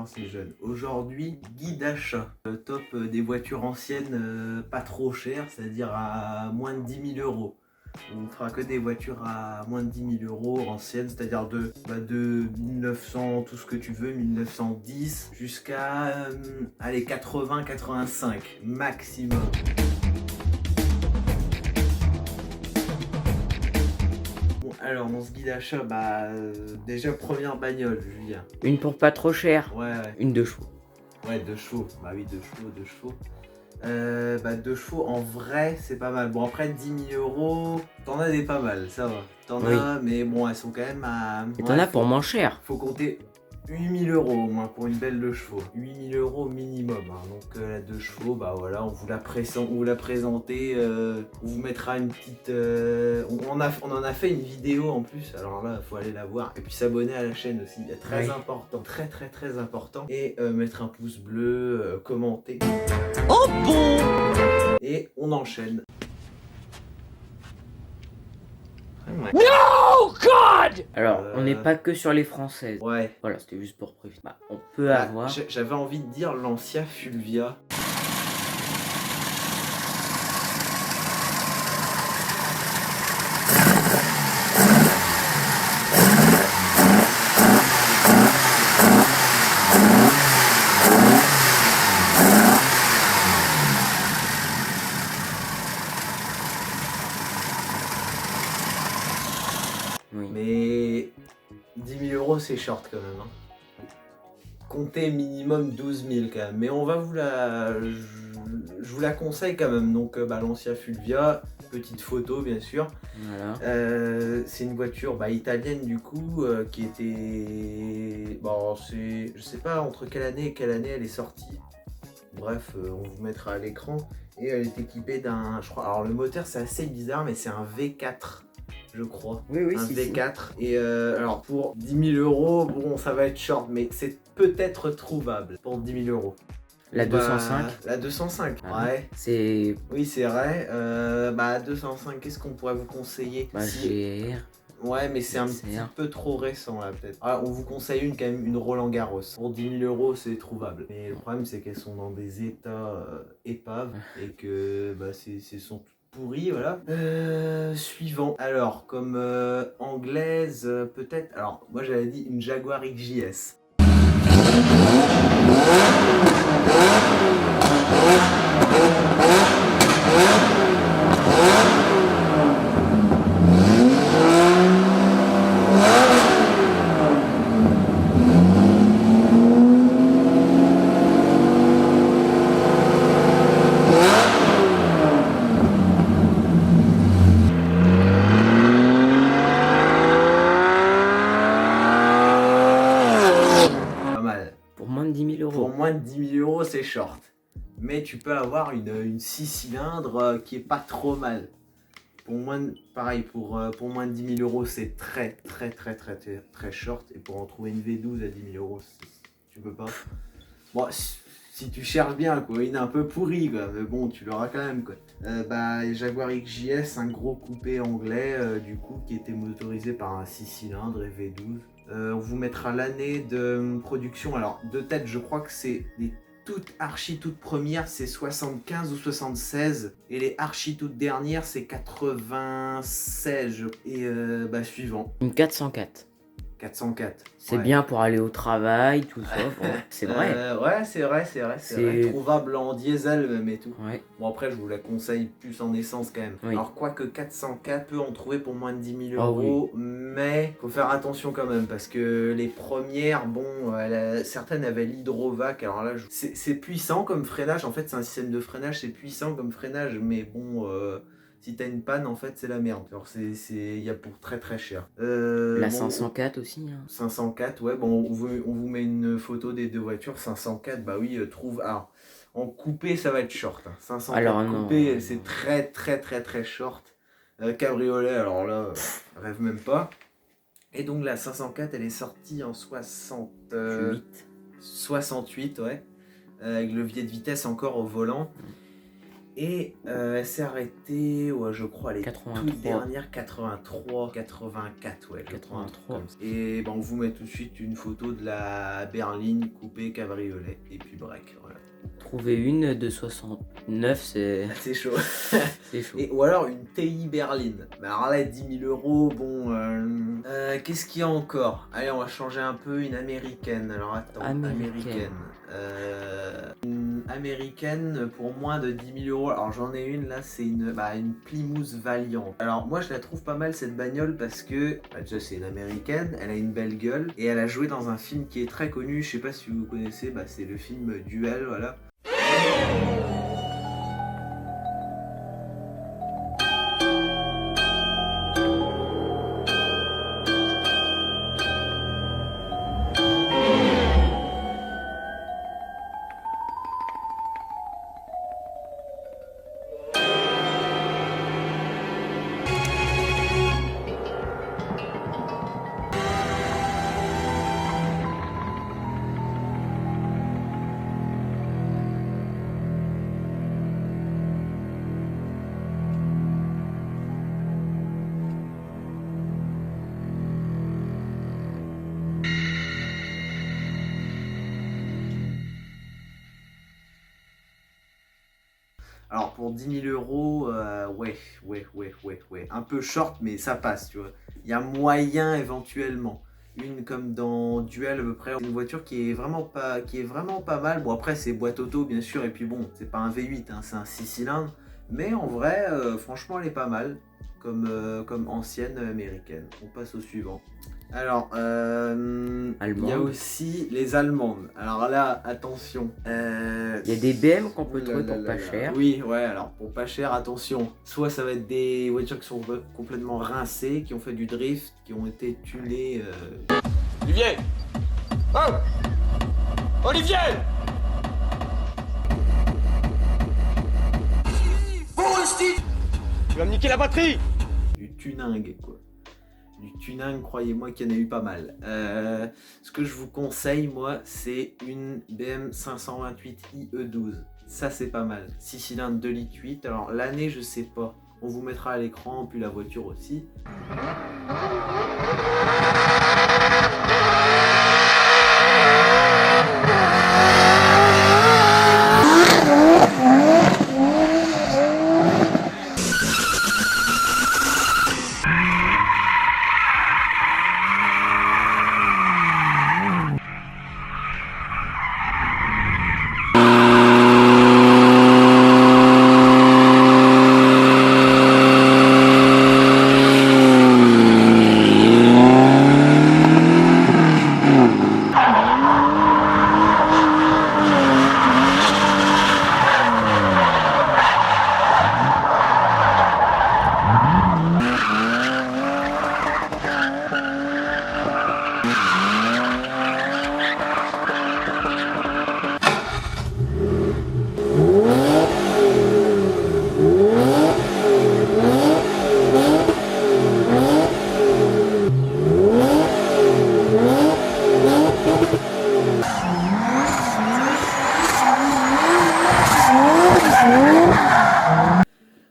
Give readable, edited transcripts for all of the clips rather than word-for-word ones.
quand c'est jeune. Aujourd'hui, guide d'achat. Top des voitures anciennes pas trop chères, c'est-à-dire à moins de 10 000 euros. On ne fera que des voitures à moins de 10 000 euros anciennes, c'est-à-dire de 1900, tout ce que tu veux, 1910, jusqu'à allez, 80-85 maximum. Bon, alors dans ce guide achat, déjà première bagnole, Julien. Une pour pas trop cher. Ouais. Une 2 chevaux. Ouais, 2 chevaux. Bah oui, 2 chevaux. 2 chevaux, en vrai, c'est pas mal. Bon, après, 10 000 euros, t'en as des pas mal, ça va. T'en Oui. as, mais bon, elles sont quand même à... Et t'en as pour moins cher. Faut compter 8 000 euros au moins pour une belle 2 chevaux. 8 000 euros minimum. Hein. Donc la 2 chevaux, bah voilà, on vous la présentez. On vous mettra une petite... on en a fait une vidéo en plus. Alors là, il faut aller la voir. Et puis s'abonner à la chaîne aussi. Il y a très important. Très important. Et mettre un pouce bleu, commenter. Oh bon! Et on enchaîne. Ouais. No God! Alors, on n'est pas que sur les françaises. Ouais. Voilà, c'était juste pour prévenir. Bah, on peut avoir... J'avais envie de dire Lancia Fulvia. Oui. Mais 10 000 euros, c'est short quand même. Hein. Comptez minimum 12 000 quand même. Mais on va vous je vous la conseille quand même. Donc Lancia Fulvia, petite photo bien sûr. Voilà. C'est une voiture italienne du coup qui était... Bon, je sais pas entre quelle année et quelle année elle est sortie. Bref, on vous mettra à l'écran. Et elle est équipée d'un... Je crois... Alors le moteur c'est assez bizarre mais c'est un V4. Je crois. Oui, Un si, V4. Si. Et alors pour 10 000 euros, bon ça va être short, mais c'est peut-être trouvable pour 10 000 euros. La 205. La 205, ouais. C'est... Oui, c'est vrai. 205, qu'est-ce qu'on pourrait vous conseiller? GR. Ouais, mais c'est un petit peu trop récent là peut-être. Ah, on vous conseille quand même une Roland Garros. Pour 10 000 euros, c'est trouvable. Mais le problème, c'est qu'elles sont dans des états épaves et que c'est sont pourri, voilà. Suivant. Alors, comme anglaise, peut-être. Alors, moi j'avais dit une Jaguar XJS. Pour moins de 10 000 euros, c'est short. Mais tu peux avoir une 6 cylindres qui est pas trop mal. Pour moins de 10 000 euros, c'est très short. Et pour en trouver une V12 à 10 000 euros, tu peux pas. Bon, si tu cherches bien, quoi, une un peu pourrie, quoi. Mais bon, tu l'auras quand même, quoi. Jaguar XJS, un gros coupé anglais, du coup, qui était motorisé par un 6 cylindres et V12. On vous mettra l'année de production. Alors, de tête, je crois que c'est les toutes premières, c'est 75 ou 76. Et les toutes dernières, c'est 96. Et suivant. Une 404. 404. C'est bien pour aller au travail, tout ça. Bon, c'est vrai. Ouais, c'est vrai. Trouvable en diesel même et tout. Ouais. Bon, après, je vous la conseille plus en essence quand même. Oui. Alors, quoique 404 peut en trouver pour moins de 10 000 euros, mais faut faire attention quand même parce que les premières, bon, certaines avaient l'hydrovac. Alors là, c'est puissant comme freinage. En fait, c'est un système de freinage, c'est puissant comme freinage, mais bon. Si t'as une panne, en fait, c'est la merde. Alors, il y a pour très cher. La 504 aussi. Hein. 504, ouais. Bon, on vous met une photo des deux voitures. 504, bah oui, trouve. Alors, en coupé, ça va être short. Hein. 504 alors, coupé, c'est très short. Cabriolet, alors là, rêve même pas. Et donc, la 504, elle est sortie en 68, ouais. Avec levier de vitesse encore au volant. Et elle s'est arrêtée, ouais, je crois, les 83. toutes dernières 83, 84, ouais, je crois, un truc 83. comme ça. Et ben, on vous met tout de suite une photo de la berline coupée cabriolet et puis break, voilà. Trouver une de 69, c'est C'est chaud. c'est chaud. Ou alors une TI berline. Mais alors là, 10 000 euros, bon. Qu'est-ce qu'il y a encore? Allez, on va changer un peu. Une américaine. Alors attends, Américaine. Une américaine pour moins de 10 000 euros. Alors j'en ai une là, c'est une Plymouth Valiant. Alors moi, je la trouve pas mal cette bagnole parce que déjà, c'est une américaine, elle a une belle gueule et elle a joué dans un film qui est très connu. Je sais pas si vous connaissez, c'est le film Duel, voilà. Alors pour 10 000 euros, ouais. Un peu short, mais ça passe, tu vois. Il y a moyen éventuellement. Une comme dans Duel à peu près. Une voiture qui est vraiment pas mal. Bon après c'est boîte auto bien sûr. Et puis bon, c'est pas un V8, hein, c'est un 6 cylindres. Mais en vrai, franchement elle est pas mal. Comme ancienne américaine. On passe au suivant. Alors, il y a aussi les Allemandes. Alors là, attention. Il y a des BM qu'on peut trouver pour pas cher. Oui, ouais, alors pour pas cher, attention. Soit ça va être des voitures qui sont complètement rincées, qui ont fait du drift, qui ont été tunées. Olivier! Oh! Olivier! Tu vas me niquer la batterie! Du tuning, quoi. Du tuning, croyez-moi qu'il y en a eu pas mal. Ce que je vous conseille, moi, c'est une BM 528 IE12. Ça, c'est pas mal. 6 cylindres, 2 litres 8. Alors, l'année, je sais pas. On vous mettra à l'écran, puis la voiture aussi.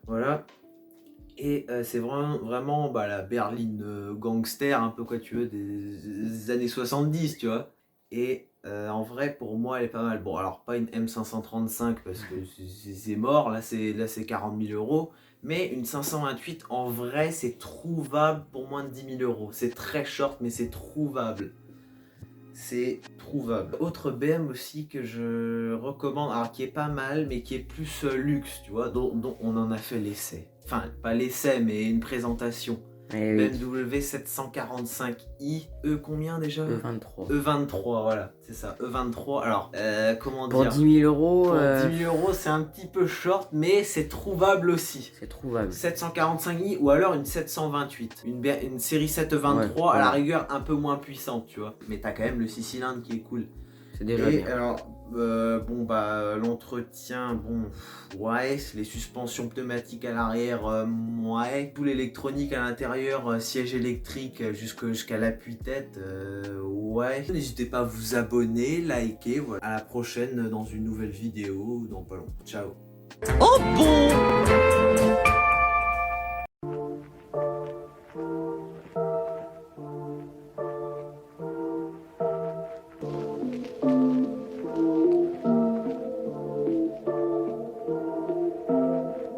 Voilà. Et c'est vraiment la berline gangster, un peu quoi tu veux, des années 70, tu vois. Et en vrai, pour moi, elle est pas mal. Bon, alors pas une M535 parce que c'est mort, là c'est 40 000 euros. Mais une 528, en vrai, c'est trouvable pour moins de 10 000 euros. C'est très short, mais c'est trouvable. C'est trouvable. Autre BM aussi que je recommande, alors qui est pas mal, mais qui est plus luxe, tu vois, dont on en a fait l'essai. Enfin, pas l'essai, mais une présentation. BMW 745i, combien déjà? E23. E23, voilà, c'est ça, E23. Alors, comment dire? Pour 10 000 euros. Pour 10 000 euros, c'est un petit peu short, mais c'est trouvable aussi. C'est trouvable. 745i ou alors une 728. Une série 723, ouais, à la rigueur un peu moins puissante, tu vois. Mais t'as quand même le 6 cylindres qui est cool. C'est déjà bien. Alors, l'entretien, ouais, les suspensions pneumatiques à l'arrière, ouais, tout l'électronique à l'intérieur, siège électrique jusqu'à l'appui-tête, ouais. N'hésitez pas à vous abonner, liker, voilà. À la prochaine dans une nouvelle vidéo, dans pas longtemps. Ciao. Oh bon?